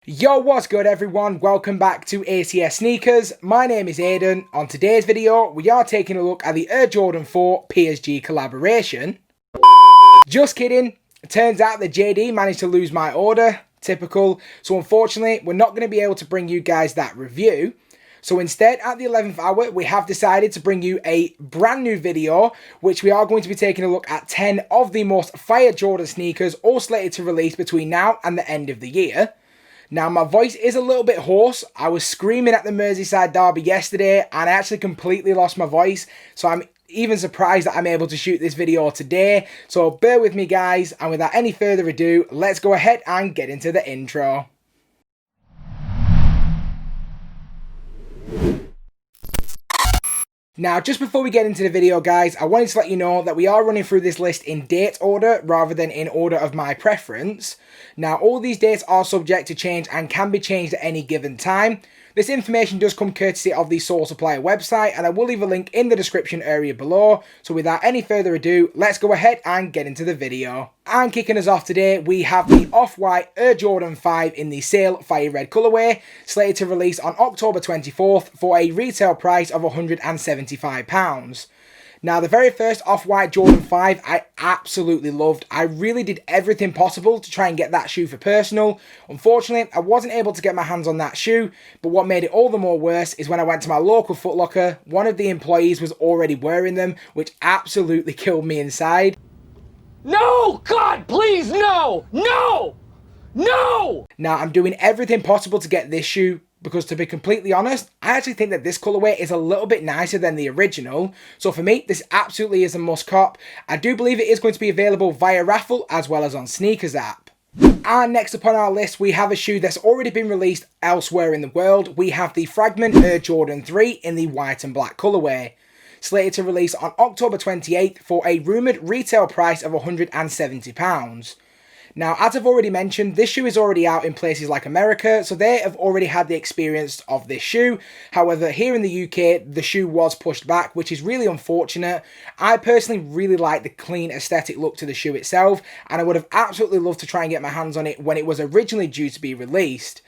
Yo, what's good everyone? Welcome back to ACS Sneakers. My name is Aidan. On today's video, we are taking a look at the Air Jordan 4 PSG collaboration. Just kidding. It turns out that JD managed to lose my order. Typical. So unfortunately, we're not going to be able to bring you guys that review. So instead, at the 11th hour, we have decided to bring you a brand new video, which we are going to be taking a look at 10 of the most fire Jordan sneakers, all slated to release between now and the end of the year. Now, my voice is a little bit hoarse. I was screaming at the Merseyside derby yesterday, and I actually completely lost my voice. So I'm even surprised that I'm able to shoot this video today. So bear with me, guys. And without any further ado, let's go ahead and get into the intro. Now, just before we get into the video, guys, I wanted to let you know that we are running through this list in date order rather than in order of my preference. Now, all these dates are subject to change and can be changed at any given time. This information does come courtesy of the Soul Supplier website, and I will leave a link in the description area below. So without any further ado, let's go ahead and get into the video. And kicking us off today, we have the Off-White Air Jordan 5 in the Sail Fire Red colourway, slated to release on October 24th for a retail price of £175. Now, the very first Off-White Jordan 5 I absolutely loved. I really did everything possible to try and get that shoe for personal. Unfortunately, I wasn't able to get my hands on that shoe, but what made it all the more worse is when I went to my local Foot Locker, one of the employees was already wearing them, which absolutely killed me inside. No! God, please, no! No! No! Now, I'm doing everything possible to get this shoe, because to be completely honest, I actually think that this colourway is a little bit nicer than the original. So for me, this absolutely is a must cop. I do believe it is going to be available via raffle as well as on Sneakers app. And next upon our list, we have a shoe that's already been released elsewhere in the world. We have the Fragment Jordan 3 in the white and black colourway, slated to release on October 28th for a rumoured retail price of £170. Now, as I've already mentioned, this shoe is already out in places like America, so they have already had the experience of this shoe. However, here in the UK, the shoe was pushed back, which is really unfortunate. I personally really like the clean aesthetic look to the shoe itself, and I would have absolutely loved to try and get my hands on it when it was originally due to be released.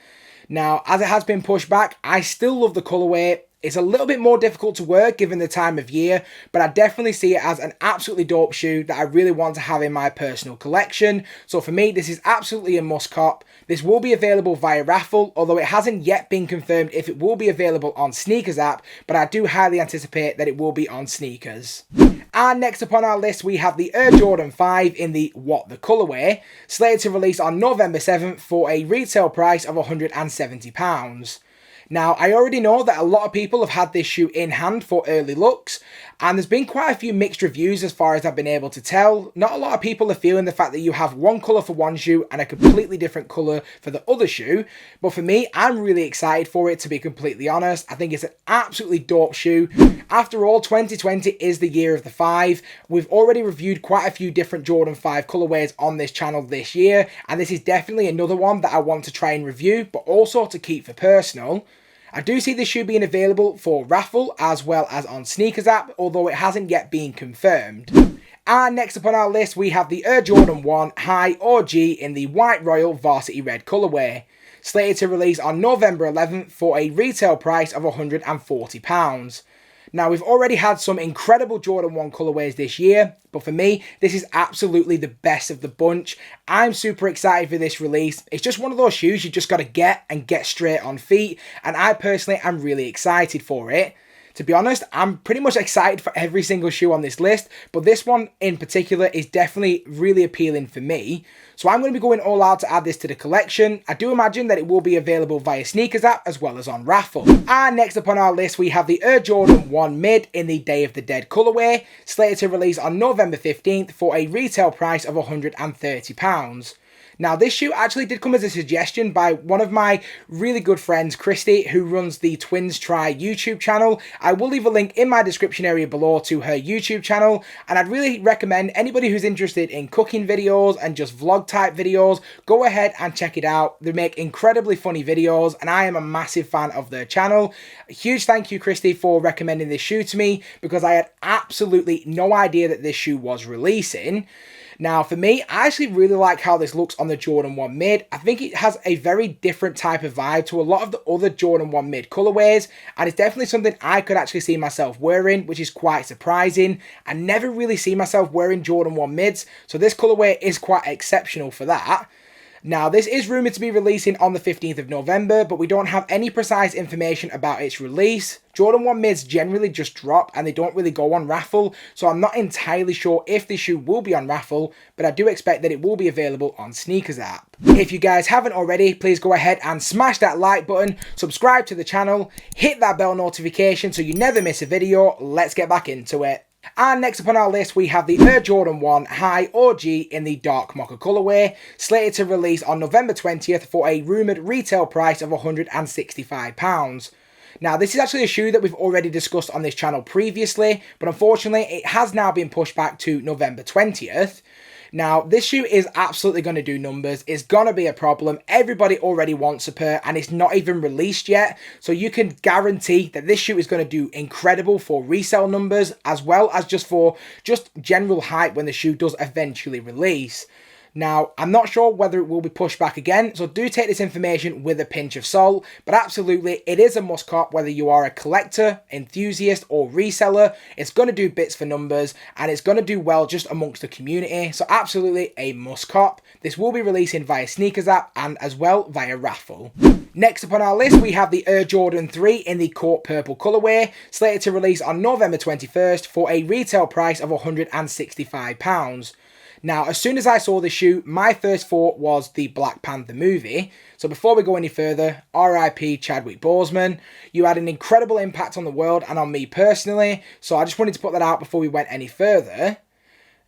Now, as it has been pushed back, I still love the colourway. It's a little bit more difficult to wear given the time of year, but I definitely see it as an absolutely dope shoe that I really want to have in my personal collection. So for me, this is absolutely a must cop. This will be available via raffle, although it hasn't yet been confirmed if it will be available on Sneakers app, but I do highly anticipate that it will be on Sneakers. And next upon our list, we have the Air Jordan 5 in the What the colourway, slated to release on November 7th for a retail price of £170. Now, I already know that a lot of people have had this shoe in hand for early looks, and there's been quite a few mixed reviews as far as I've been able to tell. Not a lot of people are feeling the fact that you have one colour for one shoe and a completely different colour for the other shoe, but for me, I'm really excited for it, to be completely honest. I think it's an absolutely dope shoe. After all, 2020 is the year of the 5. We've already reviewed quite a few different Jordan 5 colourways on this channel this year, and this is definitely another one that I want to try and review, but also to keep for personal. I do see this shoe being available for raffle as well as on Sneakers app, although it hasn't yet been confirmed. And next upon our list, we have the Air Jordan 1 Hi Orb in the White Royal Varsity Red colourway, slated to release on November 11th for a retail price of £140. Now, we've already had some incredible Jordan 1 colourways this year, but for me, this is absolutely the best of the bunch. I'm super excited for this release. It's just one of those shoes you just got to get and get straight on feet, and I personally am really excited for it. To be honest, I'm pretty much excited for every single shoe on this list, but this one in particular is definitely really appealing for me. So I'm going to be going all out to add this to the collection. I do imagine that it will be available via Sneakers app as well as on raffle. And next up on our list, we have the Air Jordan 1 Mid in the Day of the Dead colourway, slated to release on November 15th for a retail price of £130. Now, this shoe actually did come as a suggestion by one of my really good friends, Christy, who runs the Twins Try YouTube channel. I will leave a link in my description area below to her YouTube channel, and I'd really recommend anybody who's interested in cooking videos and just vlog type videos, go ahead and check it out. They make incredibly funny videos, and I am a massive fan of their channel. A huge thank you, Christy, for recommending this shoe to me, because I had absolutely no idea that this shoe was releasing. Now for me, I actually really like how this looks on the Jordan 1 Mid. I think it has a very different type of vibe to a lot of the other Jordan 1 Mid colorways, and it's definitely something I could actually see myself wearing, which is quite surprising. I never really see myself wearing Jordan 1 Mids, so this colorway is quite exceptional for that. Now, this is rumoured to be releasing on the 15th of November, but we don't have any precise information about its release. Jordan 1 Mids generally just drop and they don't really go on raffle, so I'm not entirely sure if this shoe will be on raffle, but I do expect that it will be available on Sneakers app. If you guys haven't already, please go ahead and smash that like button, subscribe to the channel, hit that bell notification so you never miss a video. Let's get back into it. And next up on our list, we have the Air Jordan 1 Hi OG in the dark mocha colorway, slated to release on November 20th for a rumoured retail price of £165. Now, this is actually a shoe that we've already discussed on this channel previously, but unfortunately, it has now been pushed back to November 20th. Now, this shoe is absolutely going to do numbers. It's going to be a problem. Everybody already wants a pair and it's not even released yet. So you can guarantee that this shoe is going to do incredible for resale numbers as well as just for general hype when the shoe does eventually release. Now, I'm not sure whether it will be pushed back again, so do take this information with a pinch of salt, but absolutely, it is a must cop whether you are a collector, enthusiast, or reseller. It's going to do bits for numbers, and it's going to do well just amongst the community, so absolutely a must cop. This will be releasing via Sneakers app, and as well via raffle. Next up on our list, we have the Air Jordan 3 in the court purple colorway, slated to release on November 21st for a retail price of £165. Now, as soon as I saw the shoe, my first thought was the Black Panther movie. So before we go any further, RIP Chadwick Boseman. You had an incredible impact on the world and on me personally, so I just wanted to put that out before we went any further.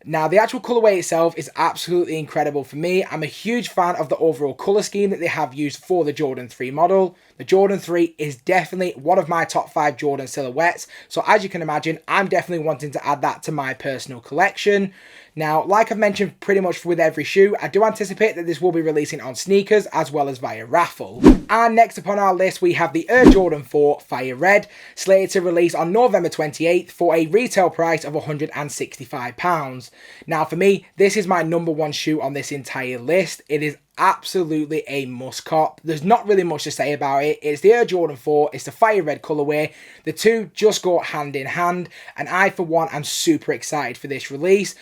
Now, the actual colourway itself is absolutely incredible for me. I'm a huge fan of the overall colour scheme that they have used for the Jordan 3 model. The Jordan 3 is definitely one of my top 5 Jordan silhouettes, so as you can imagine, I'm definitely wanting to add that to my personal collection. Now, like I've mentioned pretty much with every shoe, I do anticipate that this will be releasing on Sneakers as well as via raffle. And next upon our list, we have the Air Jordan 4 Fire Red, slated to release on November 28th for a retail price of £165. Now, for me, this is my number one shoe on this entire list. It is absolutely a must cop. There's not really much to say about it. It's the Air Jordan 4, it's the fire red colorway. The two just go hand in hand, and I for one am super excited for this release.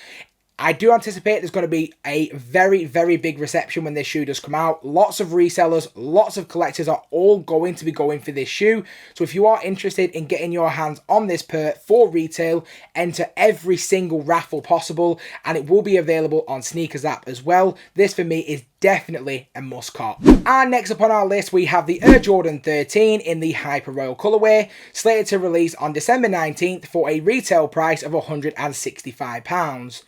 I do anticipate there's going to be a very, very big reception when this shoe does come out. Lots of resellers, lots of collectors are all going to be going for this shoe. So if you are interested in getting your hands on this pair for retail, enter every single raffle possible, and it will be available on Sneakers app as well. This for me is definitely a must cop. And next up on our list, we have the Air Jordan 13 in the Hyper Royal colorway, slated to release on December 19th for a retail price of £165.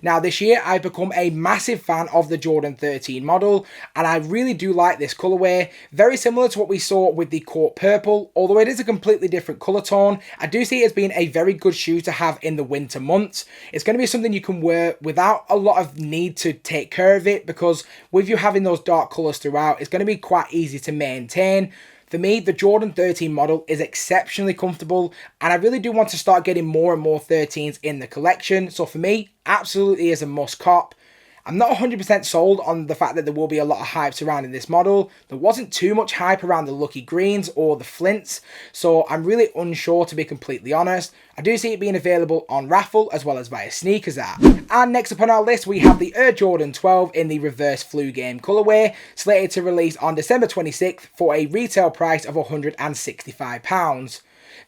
Now, this year, I've become a massive fan of the Jordan 13 model, and I really do like this colourway. Very similar to what we saw with the Court Purple, although it is a completely different colour tone. I do see it as being a very good shoe to have in the winter months. It's going to be something you can wear without a lot of need to take care of it, because with you having those dark colours throughout, it's going to be quite easy to maintain. For me, the Jordan 13 model is exceptionally comfortable, and I really do want to start getting more and more 13s in the collection. So for me, absolutely is a must cop. I'm not 100% sold on the fact that there will be a lot of hype surrounding this model. There wasn't too much hype around the Lucky Greens or the Flints, so I'm really unsure, to be completely honest. I do see it being available on raffle as well as via Sneakers app. And next up on our list, we have the Air Jordan 12 in the Reverse Flu Game colorway, slated to release on December 26th for a retail price of £165.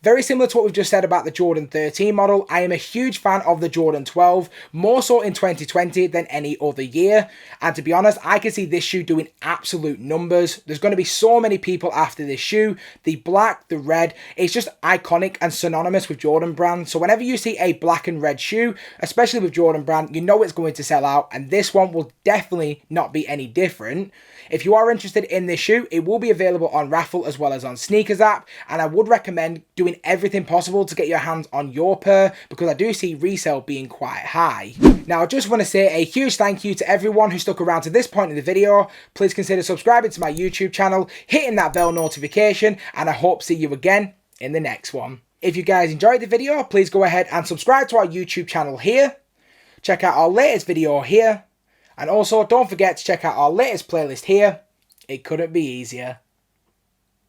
Very similar to what we've just said about the Jordan 13 model, I am a huge fan of the Jordan 12, more so in 2020 than any other year. And to be honest, I can see this shoe doing absolute numbers. There's going to be so many people after this shoe. The black, the red, it's just iconic and synonymous with Jordan brand. So whenever you see a black and red shoe, especially with Jordan brand, you know it's going to sell out. And this one will definitely not be any different. If you are interested in this shoe, it will be available on raffle as well as on Sneakers app, and I would recommend doing everything possible to get your hands on your pair, because I do see resale being quite high. Now, I just want to say a huge thank you to everyone who stuck around to this point in the video. Please consider subscribing to my YouTube channel, hitting that bell notification, and I hope to see you again in the next one. If you guys enjoyed the video, please go ahead and subscribe to our YouTube channel here. check out our latest video here. And also, don't forget to check out our latest playlist here. It couldn't be easier.